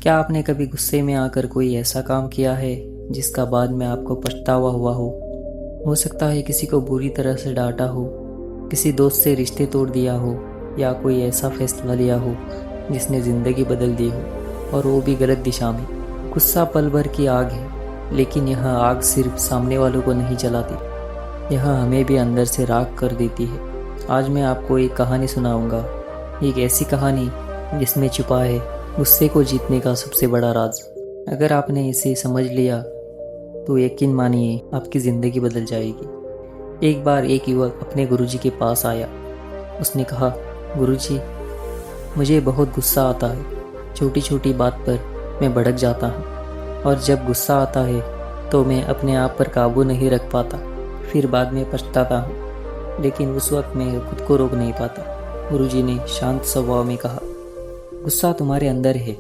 क्या आपने कभी गुस्से में आकर कोई ऐसा काम किया है जिसका बाद में आपको पछतावा हुआ हो? हो सकता है किसी को बुरी तरह से डांटा हो, किसी दोस्त से रिश्ते तोड़ दिया हो, या कोई ऐसा फैसला लिया हो जिसने ज़िंदगी बदल दी हो, और वो भी गलत दिशा में। गुस्सा पल भर की आग है, लेकिन यह आग सिर्फ सामने वालों को नहीं जलाती, यह हमें भी अंदर से राख कर देती है। आज मैं आपको एक कहानी सुनाऊंगा, एक ऐसी कहानी जिसमें छुपा है गुस्से को जीतने का सबसे बड़ा राज। अगर आपने इसे समझ लिया तो यकीन मानिए आपकी ज़िंदगी बदल जाएगी। एक बार एक युवक अपने गुरुजी के पास आया। उसने कहा, गुरुजी, मुझे बहुत गुस्सा आता है। छोटी छोटी बात पर मैं भड़क जाता हूँ, और जब गुस्सा आता है तो मैं अपने आप पर काबू नहीं रख पाता, फिर बाद में पछताता हूँ, लेकिन उस वक्त मैं खुद को रोक नहीं पाता। गुरुजी ने शांत स्वभाव में कहा, गुस्सा तुम्हारे अंदर है,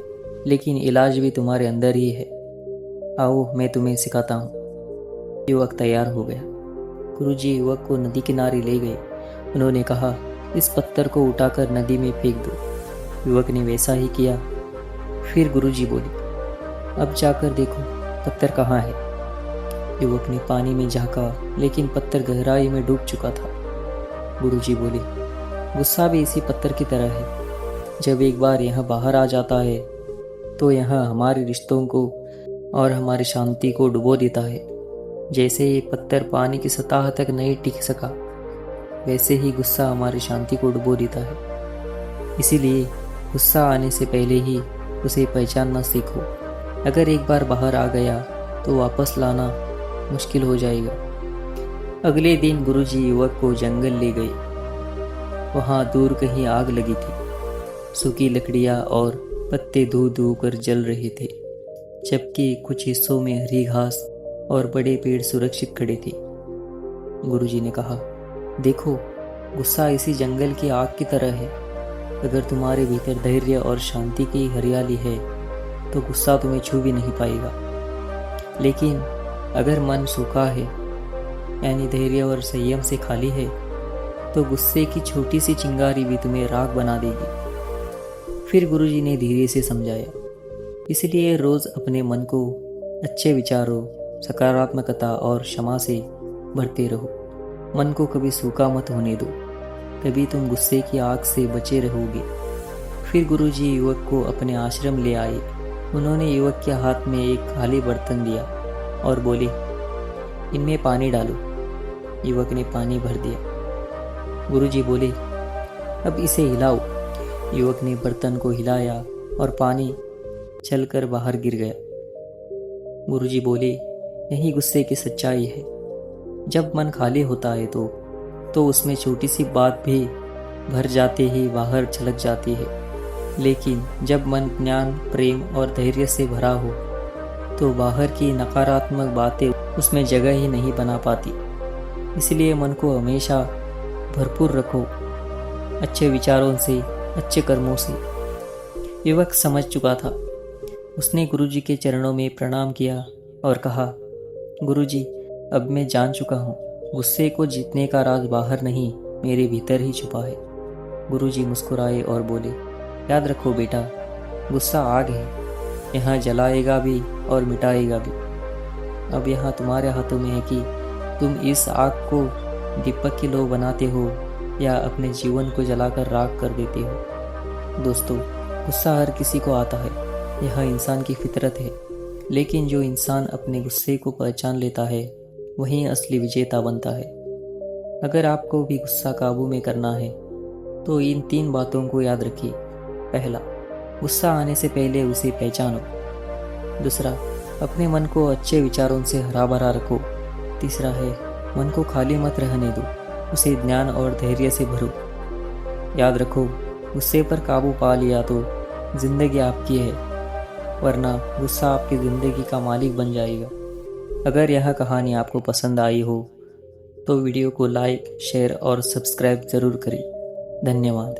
लेकिन इलाज भी तुम्हारे अंदर ही है। आओ मैं तुम्हें सिखाता हूँ। युवक तैयार हो गया। गुरुजी युवक को नदी किनारे ले गए। उन्होंने कहा, इस पत्थर को उठाकर नदी में फेंक दो। युवक ने वैसा ही किया। फिर गुरुजी बोले, अब जाकर देखो पत्थर कहाँ है। युवक ने पानी में झांका, लेकिन पत्थर गहराई में डूब चुका था। गुरुजी बोले, गुस्सा भी इसी पत्थर की तरह है। जब एक बार यह बाहर आ जाता है तो यह हमारे रिश्तों को और हमारी शांति को डुबो देता है। जैसे एक पत्थर पानी की सतह तक नहीं टिक सका, वैसे ही गुस्सा हमारी शांति को डुबो देता है। इसीलिए गुस्सा आने से पहले ही उसे पहचानना सीखो। अगर एक बार बाहर आ गया तो वापस लाना मुश्किल हो जाएगा। अगले दिन गुरुजी युवक को जंगल ले गए। वहाँ दूर कहीं आग लगी थी। सूखी लकड़ियाँ और पत्ते धू धू कर जल रहे थे, जबकि कुछ हिस्सों में हरी घास और बड़े पेड़ सुरक्षित खड़े थे। गुरुजी ने कहा, देखो, गुस्सा इसी जंगल की आग की तरह है। अगर तुम्हारे भीतर धैर्य और शांति की हरियाली है तो गुस्सा तुम्हें छू भी नहीं पाएगा। लेकिन अगर मन सूखा है, यानी धैर्य और संयम से खाली है, तो गुस्से की छोटी सी चिंगारी भी तुम्हें राख बना देगी। फिर गुरुजी ने धीरे से समझाया, इसलिए रोज़ अपने मन को अच्छे विचारों, सकारात्मकता और क्षमा से भरते रहो। मन को कभी सूखा मत होने दो, तभी तुम गुस्से की आग से बचे रहोगे। फिर गुरुजी युवक को अपने आश्रम ले आए। उन्होंने युवक के हाथ में एक खाली बर्तन दिया और बोले, इनमें पानी डालो। युवक ने पानी भर दिया। गुरुजी बोले, अब इसे हिलाओ। युवक ने बर्तन को हिलाया और पानी चलकर बाहर गिर गया। गुरुजी बोले, यही गुस्से की सच्चाई है। जब मन खाली होता है तो उसमें छोटी सी बात भी भर जाते ही बाहर छलक जाती है। लेकिन जब मन ज्ञान, प्रेम और धैर्य से भरा हो तो बाहर की नकारात्मक बातें उसमें जगह ही नहीं बना पाती। इसलिए मन को हमेशा भरपूर रखो, अच्छे विचारों से, अच्छे कर्मों से। युवक समझ चुका था। उसने गुरुजी के चरणों में प्रणाम किया और कहा, गुरुजी, अब मैं जान चुका हूँ, गुस्से को जीतने का राज बाहर नहीं, मेरे भीतर ही छुपा है। गुरुजी मुस्कुराए और बोले, याद रखो बेटा, गुस्सा आग है, यहाँ जलाएगा भी और मिटाएगा भी। अब यहाँ तुम्हारे हाथों में है कि तुम इस आग को दीपक की लौ बनाते हो या अपने जीवन को जलाकर राख कर देते हो। दोस्तों, गुस्सा हर किसी को आता है, यह इंसान की फितरत है। लेकिन जो इंसान अपने गुस्से को पहचान लेता है वही असली विजेता बनता है। अगर आपको भी गुस्सा काबू में करना है तो इन 3 बातों को याद रखिए। पहला, गुस्सा आने से पहले उसे पहचानो। दूसरा, अपने मन को अच्छे विचारों से हरा भरा रखो। तीसरा है, मन को खाली मत रहने दो, उसे ज्ञान और धैर्य से भरो। याद रखो, गुस्से पर काबू पा लिया तो जिंदगी आपकी है, वरना गुस्सा आपकी ज़िंदगी का मालिक बन जाएगा। अगर यह कहानी आपको पसंद आई हो तो वीडियो को लाइक, शेयर और सब्सक्राइब ज़रूर करें। धन्यवाद।